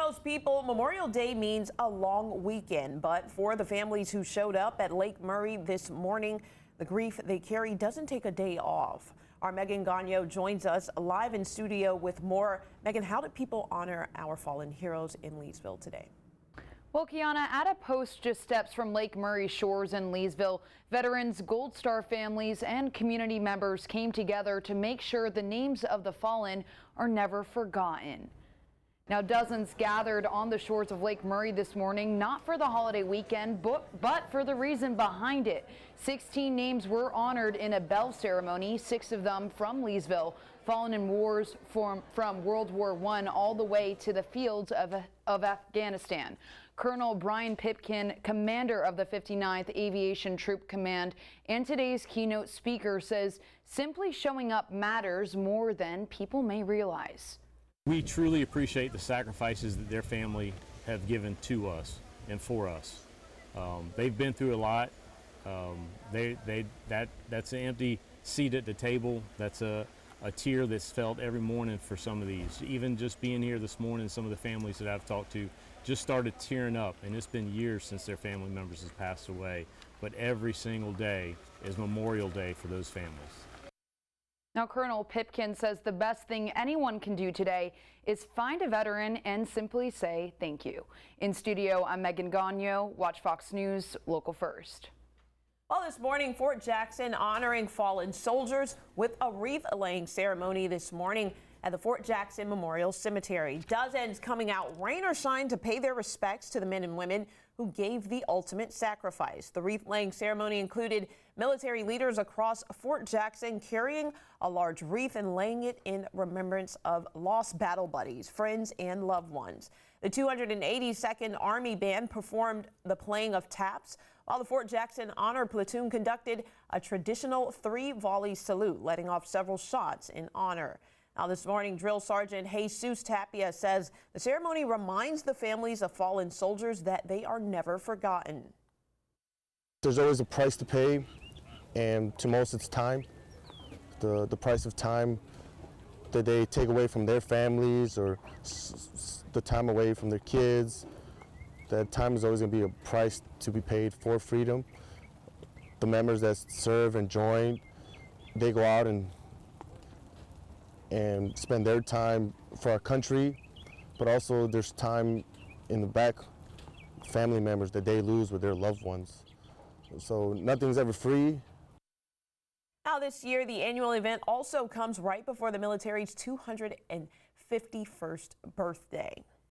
most people, Memorial Day means a long weekend, but for the families who showed up at Lake Murray this morning, the grief they carry doesn't take a day off. Our Megan Gagnon joins us live in studio with more. Megan, how did people honor our fallen heroes in Leesville today? Well, Kiana, at a post just steps from Lake Murray shores in Leesville, veterans, Gold Star families, and community members came together to make sure the names of the fallen are never forgotten. Now, dozens gathered on the shores of Lake Murray this morning, not for the holiday weekend, but for the reason behind it. 16 names were honored in a bell ceremony, 6 of them from Leesville, fallen in wars from World War I all the way to the fields of Afghanistan. Colonel Brian Pipkin, commander of the 59th Aviation Troop Command, and today's keynote speaker, says simply showing up matters more than people may realize. We truly appreciate the sacrifices that their family have given to us and for us. They've been through a lot. That's an empty seat at the table. That's a tear that's felt every morning for some of these. Even just being here this morning, some of the families that I've talked to just started tearing up, and it's been years since their family members have passed away. But every single day is Memorial Day for those families. Now, Colonel Pipkin says the best thing anyone can do today is find a veteran and simply say thank you. In studio, I'm Megan Gagnon, Watch Fox News, Local First. Well, this morning, Fort Jackson honoring fallen soldiers with a wreath-laying ceremony this morning at the Fort Jackson Memorial Cemetery. Dozens coming out, rain or shine, to pay their respects to the men and women who gave the ultimate sacrifice. The wreath-laying ceremony included military leaders across Fort Jackson carrying a large wreath and laying it in remembrance of lost battle buddies, friends, and loved ones. The 282nd Army Band performed the playing of taps, while the Fort Jackson Honor Platoon conducted a traditional 3-volley salute, letting off several shots in honor. Now, this morning, Drill Sergeant Jesus Tapia says the ceremony reminds the families of fallen soldiers that they are never forgotten. There's always a price to pay, and to most it's time. The price of time that they take away from their families, or the time away from their kids. That time is always going to be a price to be paid for freedom. The members that serve and join, they go out and spend their time for our country, but also there's time in the back, family members that they lose with their loved ones. So nothing's ever free. Now, this year, the annual event also comes right before the military's 251st birthday.